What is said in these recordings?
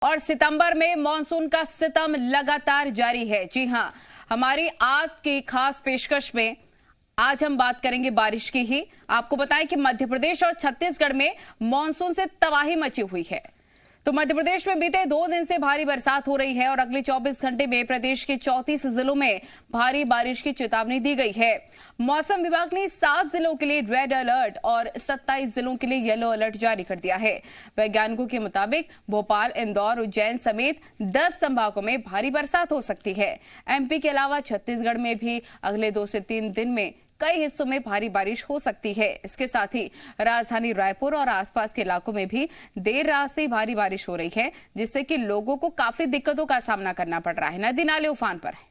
और सितंबर में मॉनसून का सितम लगातार जारी है। जी हां, हमारी आज की खास पेशकश में आज हम बात करेंगे बारिश की ही। आपको बताएं कि मध्य प्रदेश और छत्तीसगढ़ में मॉनसून से तबाही मची हुई है। तो मध्य प्रदेश में बीते 2 दिन से भारी बरसात हो रही है और अगले 24 घंटे में प्रदेश के 34 जिलों में भारी बारिश की चेतावनी दी गई है। मौसम विभाग ने 7 जिलों के लिए रेड अलर्ट और 27 जिलों के लिए येलो अलर्ट जारी कर दिया है। वैज्ञानिकों के मुताबिक भोपाल, इंदौर, उज्जैन समेत 10 संभागों में भारी बरसात हो सकती है। एमपी के अलावा छत्तीसगढ़ में भी अगले 2 से 3 दिन में कई हिस्सों में भारी बारिश हो सकती है। इसके साथ ही राजधानी रायपुर और आसपास के इलाकों में भी देर रात से भारी बारिश हो रही है, जिससे कि लोगों को काफी दिक्कतों का सामना करना पड़ रहा है। नदी नाले उफान पर है।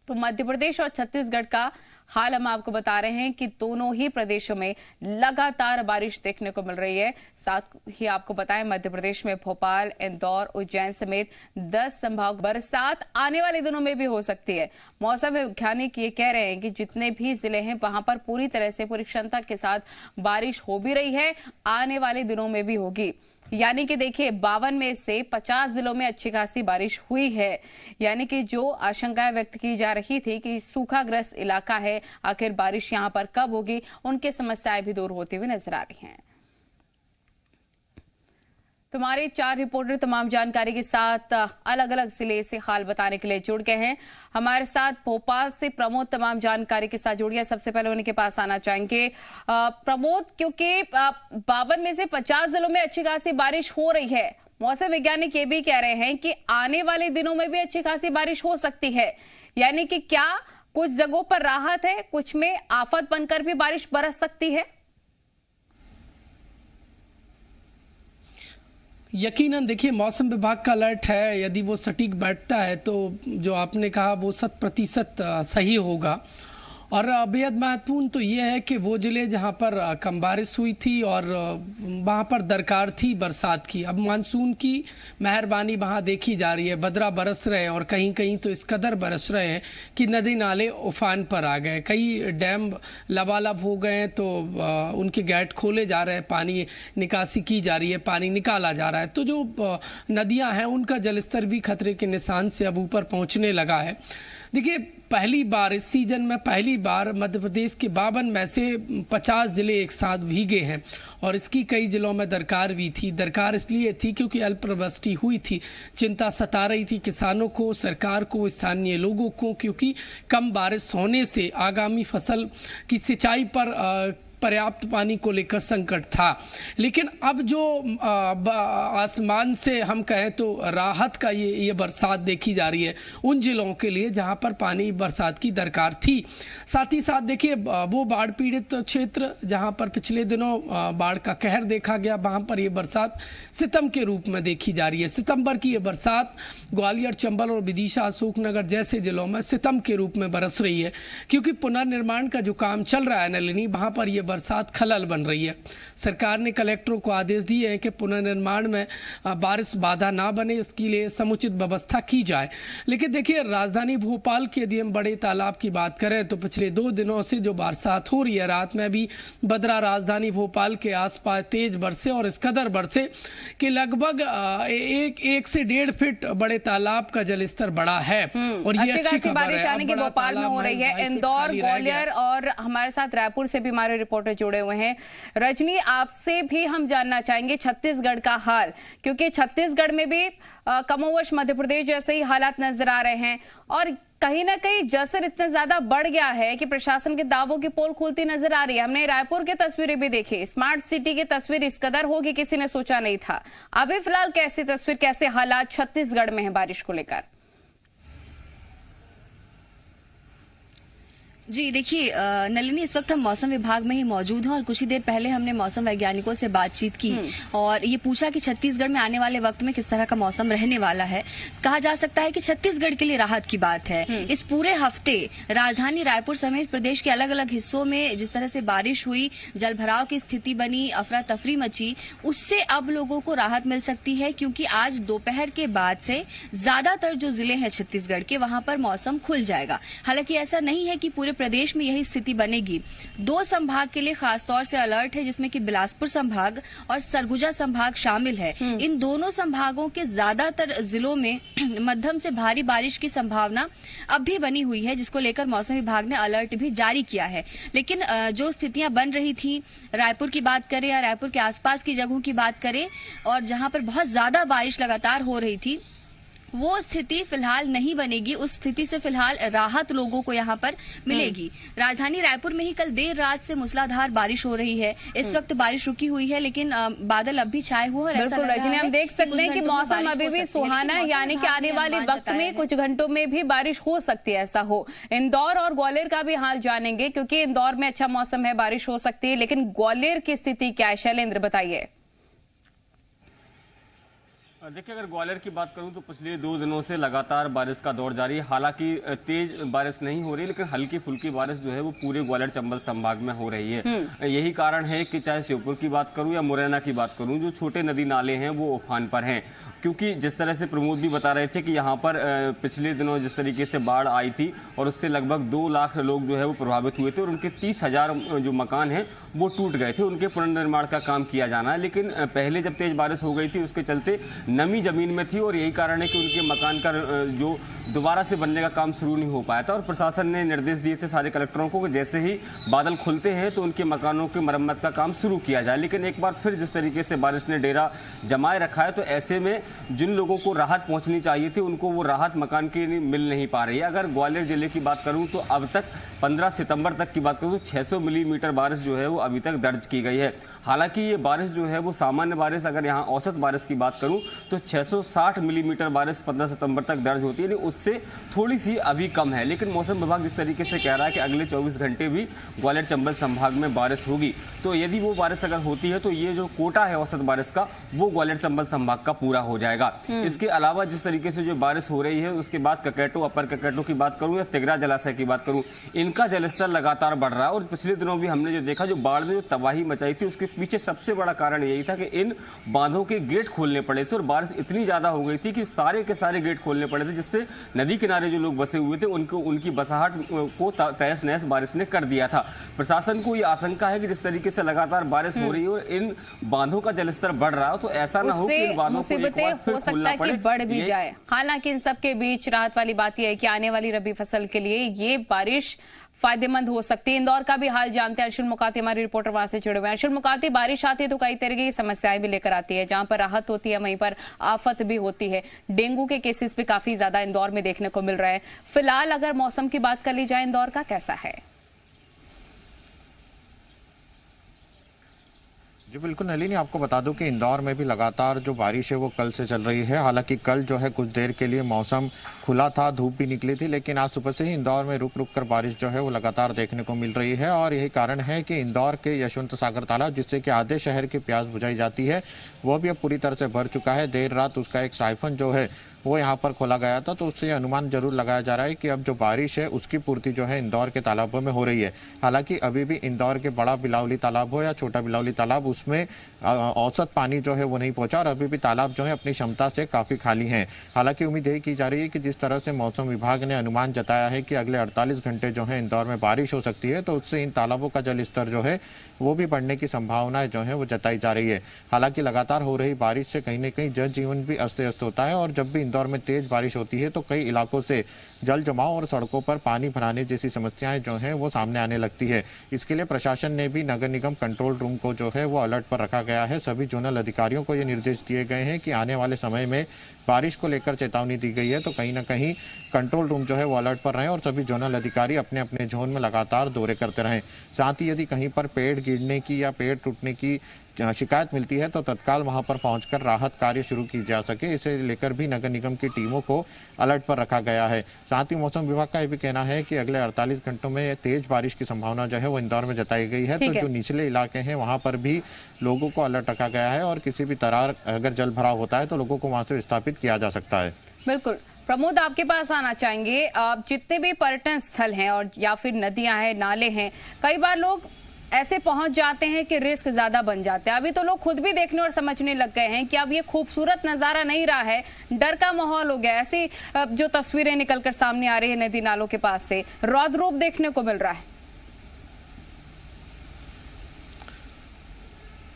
तो मध्य प्रदेश और छत्तीसगढ़ का हाल हम आपको बता रहे हैं कि दोनों ही प्रदेशों में लगातार बारिश देखने को मिल रही है। साथ ही आपको बताएं, मध्य प्रदेश में भोपाल, इंदौर, उज्जैन समेत 10 संभाग बरसात आने वाले दिनों में भी हो सकती है। मौसम वैज्ञानिक ये कह रहे हैं कि जितने भी जिले हैं वहां पर पूरी तरह से पूरी क्षमता के साथ बारिश हो भी रही है, आने वाले दिनों में भी होगी। यानी कि देखिए, 52 में से 50 जिलों में अच्छी खासी बारिश हुई है। यानी कि जो आशंकाएं व्यक्त की जा रही थी कि सूखाग्रस्त इलाका है, आखिर बारिश यहां पर कब होगी, उनकी समस्याएं भी दूर होती हुई नजर आ रही हैं। तुम्हारे 4 रिपोर्टर तमाम जानकारी के साथ अलग अलग जिले से हाल बताने के लिए जुड़ गए हैं। हमारे साथ भोपाल से प्रमोद तमाम जानकारी के साथ जुड़ गया। सबसे पहले उनके पास आना चाहेंगे। प्रमोद, क्योंकि 52 में से 50 जिलों में अच्छी खासी बारिश हो रही है, मौसम वैज्ञानिक ये भी कह रहे हैं कि आने वाले दिनों में भी अच्छी खासी बारिश हो सकती है। यानी कि क्या कुछ जगहों पर राहत है, कुछ में आफत बनकर भी बारिश बरस सकती है? यकीनन देखिए, मौसम विभाग का अलर्ट है, यदि वो सटीक बैठता है तो जो आपने कहा वो 100% सही होगा। और बेहद महत्वपूर्ण तो ये है कि वो ज़िले जहाँ पर कम बारिश हुई थी और वहाँ पर दरकार थी बरसात की, अब मानसून की मेहरबानी वहाँ देखी जा रही है। बदरा बरस रहे हैं और कहीं कहीं तो इस कदर बरस रहे हैं कि नदी नाले उफान पर आ गए। कई डैम लबालब हो गए हैं तो उनके गेट खोले जा रहे हैं, पानी निकासी की जा रही है, पानी निकाला जा रहा है। तो जो नदियाँ हैं उनका जलस्तर भी खतरे के निशान से अब ऊपर पहुँचने लगा है। देखिए, पहली बार इस सीजन में पहली बार मध्य प्रदेश के 52 में से 50 ज़िले एक साथ भीगे हैं और इसकी कई ज़िलों में दरकार भी थी। दरकार इसलिए थी क्योंकि अल्पवृष्टि हुई थी, चिंता सता रही थी किसानों को, सरकार को, स्थानीय लोगों को, क्योंकि कम बारिश होने से आगामी फसल की सिंचाई पर पर्याप्त पानी को लेकर संकट था। लेकिन अब जो आसमान से हम कहें तो राहत का ये बरसात देखी जा रही है उन जिलों के लिए जहां पर पानी बरसात की दरकार थी। साथ ही साथ देखिए, वो बाढ़ पीड़ित क्षेत्र जहां पर पिछले दिनों बाढ़ का कहर देखा गया, वहां पर ये बरसात सितम के रूप में देखी जा रही है। सितंबर की ये बरसात ग्वालियर, चंबल और विदिशा, अशोकनगर जैसे जिलों में सितम के रूप में बरस रही है, क्योंकि पुनर्निर्माण का जो काम चल रहा है नलिनी, वहां पर ये बरसात खलल बन रही है। सरकार ने कलेक्टरों को आदेश दिए हैं कि पुनर्निर्माण में बारिश बाधा ना बने, इसके लिए समुचित व्यवस्था की जाए। लेकिन देखिए, राजधानी भोपाल के यदि हम बड़े तालाब की बात करें तो पिछले 2 दिनों से जो बरसात हो रही है, रात में भी बदरा राजधानी भोपाल के आसपास तेज बरसे और इस कदर बरसे कि लगभग 1 से 1.5 फीट बड़े तालाब का जलस्तर बढ़ा है। और ये अच्छी खबर है। यानी कि भोपाल में हो रही है, इंदौर, ग्वालियर और हमारे साथ रायपुर से भी हमारे रिपोर्टर जुड़े हुए हैं। रजनी, आपसे भी हम जानना चाहेंगे छत्तीसगढ़ का हाल, क्योंकि छत्तीसगढ़ में भी कमोबश मध्य प्रदेश जैसे ही हालात नजर आ रहे हैं और कहीं ना कहीं जसर इतना ज्यादा बढ़ गया है कि प्रशासन के दावों की पोल खुलती नजर आ रही है। हमने रायपुर की तस्वीरें भी देखी, स्मार्ट सिटी की तस्वीर इस कदर होगी किसी ने सोचा नहीं था। अभी फिलहाल कैसी तस्वीर, कैसे हालात छत्तीसगढ़ में है बारिश को लेकर? जी देखिए नलिनी, इस वक्त हम मौसम विभाग में ही मौजूद हैं और कुछ ही देर पहले हमने मौसम वैज्ञानिकों से बातचीत की और ये पूछा कि छत्तीसगढ़ में आने वाले वक्त में किस तरह का मौसम रहने वाला है। कहा जा सकता है कि छत्तीसगढ़ के लिए राहत की बात है। इस पूरे हफ्ते राजधानी रायपुर समेत प्रदेश के अलग अलग हिस्सों में जिस तरह से बारिश हुई, जलभराव की स्थिति बनी, अफरा तफरी मची, उससे अब लोगों को राहत मिल सकती है, क्योंकि आज दोपहर के बाद से ज्यादातर जो जिले हैं छत्तीसगढ़ के, वहां पर मौसम खुल जाएगा। हालांकि ऐसा नहीं है कि पूरे प्रदेश में यही स्थिति बनेगी। 2 संभाग के लिए खासतौर से अलर्ट है, जिसमें कि बिलासपुर संभाग और सरगुजा संभाग शामिल है। इन दोनों संभागों के ज्यादातर जिलों में मध्यम से भारी बारिश की संभावना अब भी बनी हुई है, जिसको लेकर मौसम विभाग ने अलर्ट भी जारी किया है। लेकिन जो स्थितियां बन रही थी, रायपुर की बात करें या रायपुर के आसपास की जगहों की बात करें, और जहां पर बहुत ज्यादा बारिश लगातार हो रही थी, वो स्थिति फिलहाल नहीं बनेगी। उस स्थिति से फिलहाल राहत लोगों को यहाँ पर मिलेगी। राजधानी रायपुर में ही कल देर रात से मूसलाधार बारिश हो रही है। इस वक्त बारिश रुकी हुई है, लेकिन बादल अब भी छाए हुए हैं। बिल्कुल रजनी, हम देख सकते हैं कि मौसम अभी भी सुहाना है, यानी कि आने वाले वक्त में कुछ घंटों में भी बारिश हो सकती है। ऐसा हो, इंदौर और ग्वालियर का भी हाल जानेंगे, क्योंकि इंदौर में अच्छा मौसम है, बारिश हो सकती है, लेकिन ग्वालियर की स्थिति क्या है? शैलेंद्र बताइए। देखिए, अगर ग्वालियर की बात करूं तो पिछले 2 दिनों से लगातार बारिश का दौर जारी है। हालांकि तेज बारिश नहीं हो रही, लेकिन हल्की फुल्की बारिश जो है वो पूरे ग्वालियर चंबल संभाग में हो रही है। यही कारण है कि चाहे श्योपुर की बात करूं या मुरैना की बात करूं, जो छोटे नदी नाले हैं वो उफान पर हैं। क्योंकि जिस तरह से प्रमोद भी बता रहे थे कि यहाँ पर पिछले दिनों जिस तरीके से बाढ़ आई थी और उससे लगभग 2 लाख लोग जो है वो प्रभावित हुए थे और उनके 30,000 जो मकान हैं वो टूट गए थे। उनके पुनर्निर्माण का काम किया जाना है, लेकिन पहले जब तेज बारिश हो गई थी उसके चलते नमी जमीन में थी और यही कारण है कि उनके मकान का जो दोबारा से बनने का काम शुरू नहीं हो पाया था। और प्रशासन ने निर्देश दिए थे सारे कलेक्टरों को कि जैसे ही बादल खुलते हैं तो उनके मकानों की मरम्मत का काम शुरू किया जाए। लेकिन एक बार फिर जिस तरीके से बारिश ने डेरा जमाए रखा है, तो ऐसे में जिन लोगों को राहत पहुंचनी चाहिए थी उनको वो राहत मकान की मिल नहीं पा रही है। अगर ग्वालियर जिले की बात करूं तो अब तक 15 सितंबर तक की बात करूं तो 600 मिलीमीटर बारिश जो है वो अभी तक दर्ज की गई है। हालांकि ये बारिश जो है वो सामान्य बारिश, अगर यहाँ औसत बारिश की बात करूं तो 660 मिलीमीटर बारिश 15 सितंबर तक दर्ज होती है, उससे थोड़ी सी अभी कम है। लेकिन मौसम विभाग जिस तरीके से कह रहा है कि अगले 24 घंटे भी ग्वालियर चंबल संभाग में बारिश होगी, तो यदि वो बारिश अगर होती है तो ये जो कोटा है औसत बारिश का वो ग्वालियर चंबल संभाग का पूरा हो जाएगा। इसके अलावा जिस तरीके से जो बारिश हो रही है उसके बाद ककेटो, अपर ककेटो की बात करूं या तिगरा जलाशय की बात करूं, इनका जलस्तर लगातार बढ़ रहा है। और पिछले दिनों भी हमने जो देखा, जो बाढ़ ने जो तबाही मचाई थी उसके पीछे सबसे बड़ा कारण यही था कि इन बांधों के गेट खोलने पड़े थे और बारिश इतनी ज्यादा हो गई थी कि सारे के सारे गेट खोलने पड़े थे, जिससे नदी किनारे जो लोग बसे हुए थे उनकी बसाहट को तहस नहस बारिश ने कर दिया था। प्रशासन को ये आशंका है कि जिस तरीके से लगातार बारिश हो रही है और इन बांधों का जलस्तर बढ़ रहा है, तो ऐसा ना हो कि इन बांधों को एक बार फिर खोलना पड़े, बढ़ भी जाए। हालांकि इन सबके बीच राहत वाली बात यह है कि आने वाली रबी फसल के लिए ये बारिश फायदेमंद हो सकती है। इंदौर का भी हाल जानते हैं, अर्जुन मुकाती हमारे रिपोर्टर वहां से जुड़े हुए हैं। अर्जुन मुकाती, बारिश आती है तो कई तरह की समस्याएं भी लेकर आती है, जहां पर राहत होती है वहीं पर आफत भी होती है। डेंगू के केसेस भी काफी ज्यादा इंदौर में देखने को मिल रहा है। फिलहाल अगर मौसम की बात कर ली जाए, इंदौर का कैसा है? जी बिल्कुल नलिनी, आपको बता दूं कि इंदौर में भी लगातार जो बारिश है वो कल से चल रही है। हालांकि कल जो है कुछ देर के लिए मौसम खुला था, धूप भी निकली थी, लेकिन आज सुबह से ही इंदौर में रुक रुक कर बारिश जो है वो लगातार देखने को मिल रही है। और यही कारण है कि इंदौर के यशवंत सागर तालाब, जिससे कि आधे शहर की प्यास बुझाई जाती है, वो भी अब पूरी तरह से भर चुका है। देर रात उसका एक साइफन जो है वो यहाँ पर खोला गया था, तो उससे अनुमान जरूर लगाया जा रहा है कि अब जो बारिश है उसकी पूर्ति जो है इंदौर के तालाबों में हो रही है। हालांकि अभी भी इंदौर के बड़ा बिलावली तालाब हो या छोटा बिलावली तालाब, उसमें औसत पानी जो है वो नहीं पहुंचा और अभी भी तालाब जो है अपनी क्षमता से काफी खाली हैं। हालांकि उम्मीद यही की जा रही है कि जिस तरह से मौसम विभाग ने अनुमान जताया है कि अगले 48 घंटे जो है इंदौर में बारिश हो सकती है, तो उससे इन तालाबों का जल स्तर जो है वो भी बढ़ने की संभावनाएं जो है वो जताई जा रही है। हालांकि लगातार हो रही बारिश से कहीं न कहीं जनजीवन भी अस्त व्यस्त होता है और जब भी इंदौर में तेज बारिश होती है तो कई इलाकों से जल जमाव और सड़कों पर पानी भराने जैसी समस्याएं जो हैं वो सामने आने लगती है। इसके लिए प्रशासन ने भी नगर निगम कंट्रोल रूम को जो है वो अलर्ट पर रखा गया है। सभी जोनल अधिकारियों को ये निर्देश दिए गए हैं कि आने वाले समय में बारिश को लेकर चेतावनी दी गई है, तो कहीं ना कहीं कंट्रोल रूम जो है वो अलर्ट पर रहें और सभी जोनल अधिकारी अपने अपने जोन में लगातार दौरे करते रहें। साथ ही यदि कहीं पर पेड़ गिरने की या पेड़ टूटने की शिकायत मिलती है तो तत्काल वहां पर पहुंचकर राहत कार्य शुरू की जा सके, इसे लेकर भी नगर निगम की टीमों को अलर्ट पर रखा गया है। साथ ही मौसम विभाग का यह भी कहना है कि अगले 48 घंटों में तेज बारिश की संभावना जो है वो इंदौर में जताई गई है। तो जो निचले इलाके हैं वहां पर भी लोगों को अलर्ट रखा गया है और किसी भी तरह अगर जल भराव होता है तो लोगों को वहां से विस्थापित किया जा सकता है। बिल्कुल प्रमोद, आपके पास आना चाहेंगे। जितने भी पर्यटन स्थल हैं और या फिर नदियां हैं, नाले हैं, कई बार लोग ऐसे पहुंच जाते हैं कि रिस्क ज्यादा बन जाते हैं। अभी तो लोग खुद भी देखने और समझने लग गए हैं कि अब ये खूबसूरत नजारा नहीं रहा है, डर का माहौल हो गया। ऐसी जो तस्वीरें निकलकर सामने आ रही है नदी नालों के पास से, रौद्र रूप देखने को मिल रहा है।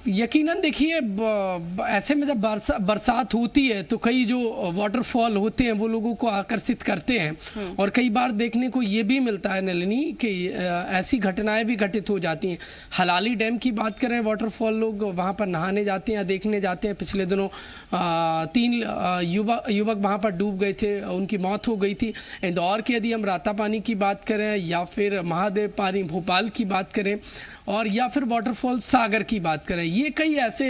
यकीनन देखिए, ऐसे में जब बरसात होती है तो कई जो वाटरफॉल होते हैं वो लोगों को आकर्षित करते हैं, और कई बार देखने को ये भी मिलता है नलिनी कि ऐसी घटनाएं भी घटित हो जाती हैं। हलाली डैम की बात करें, वाटरफॉल लोग वहाँ पर नहाने जाते हैं या देखने जाते हैं। पिछले दिनों 3 युवक वहाँ पर डूब गए थे, उनकी मौत हो गई थी। इंदौर की यदि हम रातापानी की बात करें या फिर महादेव पानी भोपाल की बात करें और या फिर वाटरफॉल सागर की बात करें, ये कई ऐसे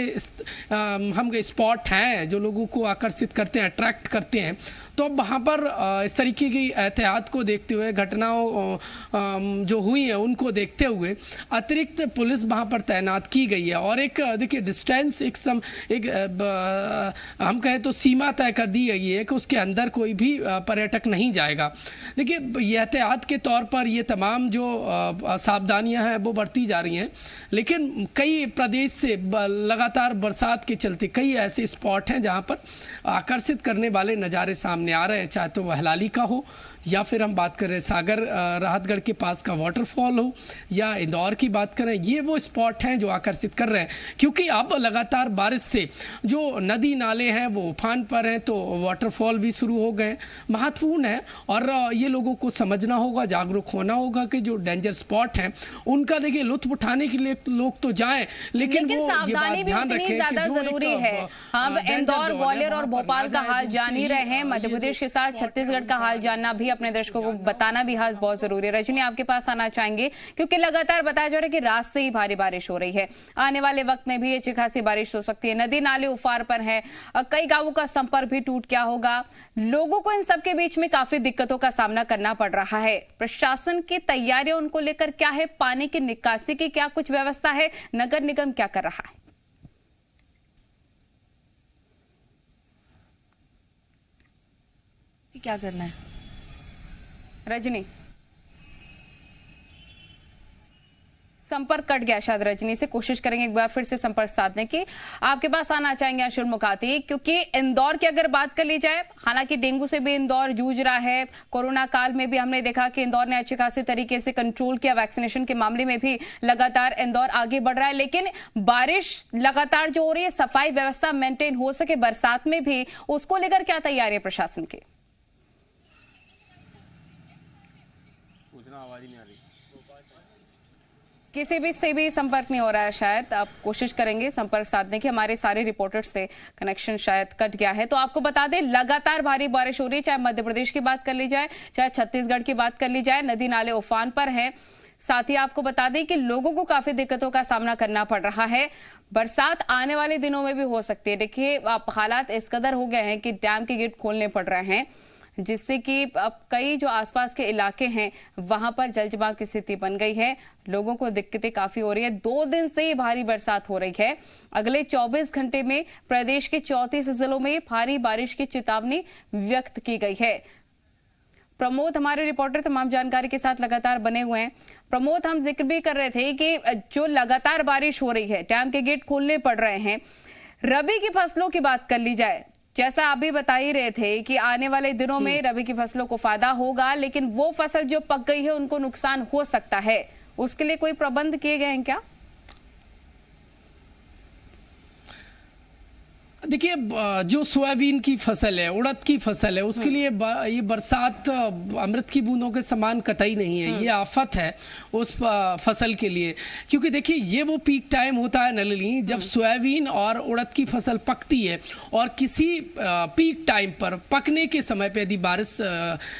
हम स्पॉट हैं जो लोगों को आकर्षित करते हैं, अट्रैक्ट करते हैं। तो अब वहाँ पर इस तरीके की एहतियात को देखते हुए, घटनाओं जो हुई हैं उनको देखते हुए अतिरिक्त पुलिस वहाँ पर तैनात की गई है। और एक देखिए डिस्टेंस, हम कहें तो सीमा तय कर दी गई है कि उसके अंदर कोई भी पर्यटक नहीं जाएगा। देखिए ये एहतियात के तौर पर ये तमाम जो सावधानियाँ हैं वो बरती जा रही हैं, लेकिन कई प्रदेश से लगातार बरसात के चलते कई ऐसे स्पॉट हैं जहाँ पर आकर्षित करने वाले नज़ारे सामने आ रहे हैं, चाहे तो वह हलाली का हो या फिर हम बात करें सागर राहतगढ़ के पास का वाटरफॉल हो या इंदौर की बात करें। ये वो स्पॉट हैं जो आकर्षित कर रहे हैं, क्योंकि अब लगातार बारिश से जो नदी नाले हैं वो उफान पर हैं, तो वाटरफॉल भी शुरू हो गए। महत्वपूर्ण है और ये लोगों को समझना होगा, जागरूक होना होगा कि जो डेंजर स्पॉट हैं उनका देखिए लुत्फ उठाने के लिए लोग तो जाएं, लेकिन वो ये बात ध्यान रखें कि जो जरूरी है। हम इंदौर, ग्वालियर और भोपाल का हाल जान ही रहे हैं, मध्य प्रदेश के साथ छत्तीसगढ़ का हाल जानना भी अपने दर्शकों को बताना भी हाल बहुत जरूरी है। रजनी, आपके पास आना चाहेंगे क्योंकि लगातार बताया जा रहा है कि रात से ही भारी बारिश हो रही है, आने वाले वक्त में भी अच्छी खासी बारिश हो सकती है, नदी नाले उफान पर है, कई गांवों का संपर्क भी टूट गया होगा। लोगों को इन सब के बीच में काफी दिक्कतों का सामना करना पड़ रहा है। प्रशासन की तैयारियां उनको लेकर क्या है, पानी की निकासी की क्या कुछ व्यवस्था है, नगर निगम क्या कर रहा है? क्या करना है रजनी? संपर्क कट गया शायद रजनी से, कोशिश करेंगे एक बार फिर से संपर्क साधने की। आपके पास आना चाहेंगे अंशुल मुखाती, क्योंकि इंदौर की अगर बात कर ली जाए, हालांकि डेंगू से भी इंदौर जूझ रहा है, कोरोना काल में भी हमने देखा कि इंदौर ने अच्छे खासे तरीके से कंट्रोल किया, वैक्सीनेशन के मामले में भी लगातार इंदौर आगे बढ़ रहा है। लेकिन बारिश लगातार जो हो रही है, सफाई व्यवस्था मेंटेन हो सके बरसात में भी, उसको लेकर क्या तैयारी है प्रशासन की? किसी भी से भी संपर्क नहीं हो रहा है, शायद आप कोशिश करेंगे संपर्क साधने की। हमारे सारे रिपोर्टर्स से कनेक्शन शायद कट गया है। तो आपको बता दें, लगातार भारी बारिश हो रही है, चाहे मध्य प्रदेश की बात कर ली जाए, चाहे छत्तीसगढ़ की बात कर ली जाए, नदी नाले उफान पर हैं। साथ ही आपको बता दें कि लोगों को काफी दिक्कतों का सामना करना पड़ रहा है। बरसात आने वाले दिनों में भी हो सकती है। देखिए हालात इस कदर हो गए हैं कि डैम के गेट खोलने पड़ रहे हैं, जिससे कि अब कई जो आसपास के इलाके हैं वहां पर जलजमाव की स्थिति बन गई है। लोगों को दिक्कतें काफी हो रही है। 2 दिन से भारी बरसात हो रही है। अगले 24 घंटे में प्रदेश के 34 जिलों में भारी बारिश की चेतावनी व्यक्त की गई है। प्रमोद हमारे रिपोर्टर तमाम जानकारी के साथ लगातार बने हुए हैं। प्रमोद, हम जिक्र भी कर रहे थे कि जो लगातार बारिश हो रही है, डैम के गेट खोलने पड़ रहे हैं। रबी की फसलों की बात कर ली जाए, जैसा आप भी बता ही रहे थे कि आने वाले दिनों में रबी की फसलों को फायदा होगा, लेकिन वो फसल जो पक गई है उनको नुकसान हो सकता है। उसके लिए कोई प्रबंध किए गए हैं क्या? देखिए जो सोयाबीन की फसल है, उड़द की फसल है, उसके लिए ये बरसात अमृत की बूंदों के समान कतई नहीं है। ये आफत है उस फसल के लिए, क्योंकि देखिए ये वो पीक टाइम होता है नलिनी, जब सोयाबीन और उड़द की फसल पकती है और किसी पीक टाइम पर पकने के समय पे यदि बारिश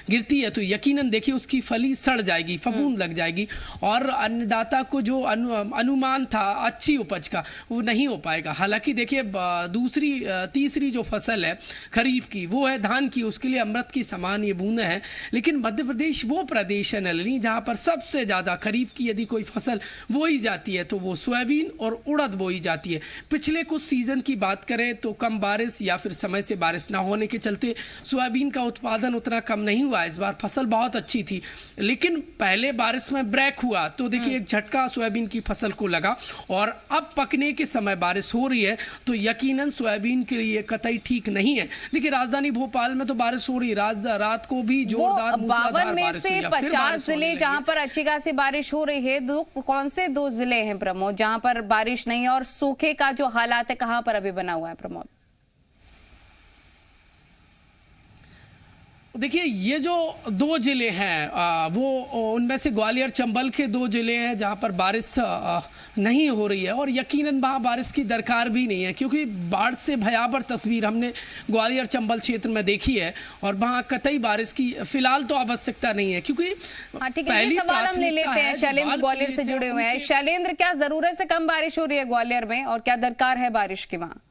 गिरती है तो यकीनन देखिए उसकी फली सड़ जाएगी, फफूंद लग जाएगी और अन्नदाता को जो अनुमान था अच्छी उपज का वो नहीं हो पाएगा। हालांकि देखिए दूसरी तीसरी जो फसल है खरीफ की वो है धान की, उसके लिए अमृत की समान ये बूंदें हैं। लेकिन मध्य प्रदेश वो प्रदेश है नलिनी जहाँ पर सबसे ज़्यादा खरीफ की यदि कोई फसल बोई जाती है तो वो सोयाबीन और उड़द बोई जाती है। पिछले कुछ सीजन की बात करें तो कम बारिश या फिर समय से बारिश ना होने के चलते सोयाबीन का उत्पादन उतना कम नहीं हुआ। इस बार फसल बहुत अच्छी थी, लेकिन पहले बारिश में ब्रेक हुआ तो देखिए एक झटका सोयाबीन की फसल को लगा, और अब पकने के समय बारिश हो रही है तो यकीनन सोयाबीन के लिए कतई ठीक नहीं है। देखिए राजधानी भोपाल में तो बारिश हो रही है, रात को भी जोरदार मूसलाधार 52 में बारिश से हुई, अब फिर 50 बारिश होने जिले लगी जहां है। पर अच्छी खासी बारिश हो रही है, कौन से 2 जिले हैं प्रमोद जहां पर बारिश नहीं है, और सूखे का जो हालात है कहां पर अभी बना हुआ है प्रमोद? देखिए ये जो 2 जिले हैं वो उनमें से ग्वालियर चंबल के 2 जिले हैं जहां पर बारिश नहीं हो रही है, और यकीनन वहां बारिश की दरकार भी नहीं है क्योंकि बाढ़ से भयावह तस्वीर हमने ग्वालियर चंबल क्षेत्र में देखी है, और वहां कतई बारिश की फिलहाल तो आवश्यकता नहीं है क्योंकि ठीक है, ये सवाल हम ले लेते हैं। शैलेंद्र ग्वालियर से जुड़े हुए हैं। शैलेंद्र, क्या जरूरत से कम बारिश हो रही है ग्वालियर में और क्या दरकार है बारिश की वहां?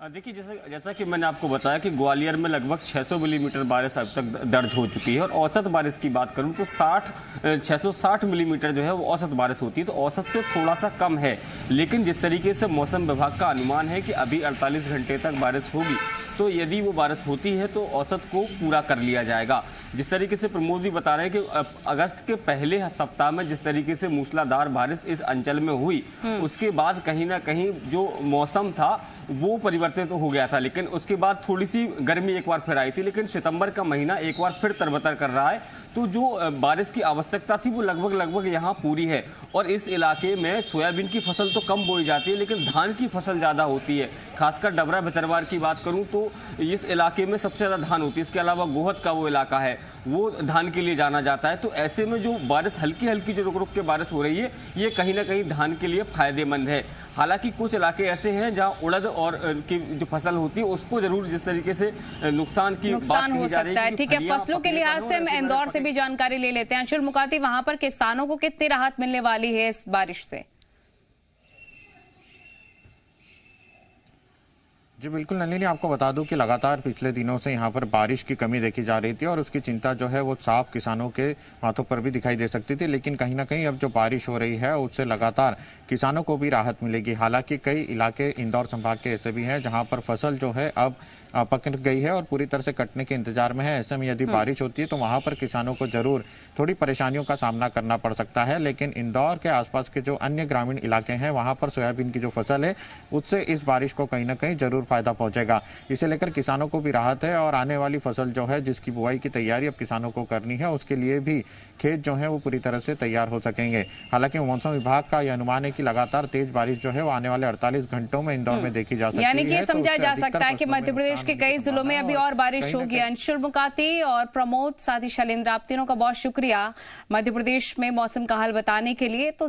देखिए जैसा कि मैंने आपको बताया कि ग्वालियर में लगभग 600 मिलीमीटर बारिश अब तक दर्ज हो चुकी है, और औसत बारिश की बात करूं तो 660 मिलीमीटर जो है वो औसत बारिश होती है, तो औसत से थोड़ा सा कम है। लेकिन जिस तरीके से मौसम विभाग का अनुमान है कि अभी 48 घंटे तक बारिश होगी, तो यदि वो बारिश होती है तो औसत को पूरा कर लिया जाएगा। जिस तरीके से प्रमोद भी बता रहे हैं कि अगस्त के पहले सप्ताह में जिस तरीके से मूसलाधार बारिश इस अंचल में हुई, उसके बाद कहीं ना कहीं जो मौसम था वो परिवर्तित हो गया था, लेकिन उसके बाद थोड़ी सी गर्मी एक बार फिर आई थी। लेकिन सितंबर का महीना एक बार फिर तरबतर कर रहा है, तो जो बारिश की आवश्यकता थी वो लगभग यहाँ पूरी है। और इस इलाके में सोयाबीन की फसल तो कम बोई जाती है, लेकिन धान की फसल ज्यादा होती है। खासकर डबरा भितरवार की बात करूं तो इस इलाके में सबसे ज्यादा धान होती है। इसके अलावा गोहद का वो इलाका है, वो धान के लिए जाना जाता है। तो ऐसे में जो बारिश हल्की हल्की जो रुक रुक के बारिश हो रही है, ये कहीं ना कहीं धान के लिए फायदेमंद है। हालांकि कुछ इलाके ऐसे हैं जहां उड़द और की जो फसल होती है उसको जरूर जिस तरीके से नुकसान हो सकता है। ठीक है, फसलों के लिहाज से हम इंदौर से भी जानकारी ले लेते हैं। अंशुल मुकाती, वहां पर किसानों को कितनी राहत मिलने वाली है इस बारिश से? जी बिल्कुल नलिनी, आपको बता दूं कि लगातार पिछले दिनों से यहाँ पर बारिश की कमी देखी जा रही थी, और उसकी चिंता जो है वो साफ किसानों के हाथों पर भी दिखाई दे सकती थी। लेकिन कहीं ना कहीं अब जो बारिश हो रही है उससे लगातार किसानों को भी राहत मिलेगी। हालांकि कई इलाके इंदौर संभाग के ऐसे भी हैं जहाँ पर फसल जो है अब पक गई है और पूरी तरह से कटने के इंतजार में है। ऐसे में यदि बारिश होती है तो वहां पर किसानों को जरूर थोड़ी परेशानियों का सामना करना पड़ सकता है। लेकिन इंदौर के आसपास के जो अन्य ग्रामीण इलाके हैं वहां पर सोयाबीन की जो फसल है उससे इस बारिश को कहीं ना कहीं जरूर फायदा पहुंचेगा। इसे लेकर किसानों को भी राहत है, और आने वाली फसल जो है जिसकी बुआई की तैयारी अब किसानों को करनी है उसके लिए भी खेत जो है वो पूरी तरह से तैयार हो सकेंगे। हालांकि मौसम विभाग का यह अनुमान है कि लगातार तेज बारिश जो है वो आने वाले 48 घंटों में इंदौर में देखी जा सकती है। यानी कि समझा जा सकता है कि मध्य प्रदेश के कई जिलों में अभी और बारिश होगी। अंशुल मुकाती और प्रमोद, साथ ही शैलेंद्र, आप तीनों का बहुत शुक्रिया मध्य प्रदेश में मौसम का हाल बताने के लिए। तो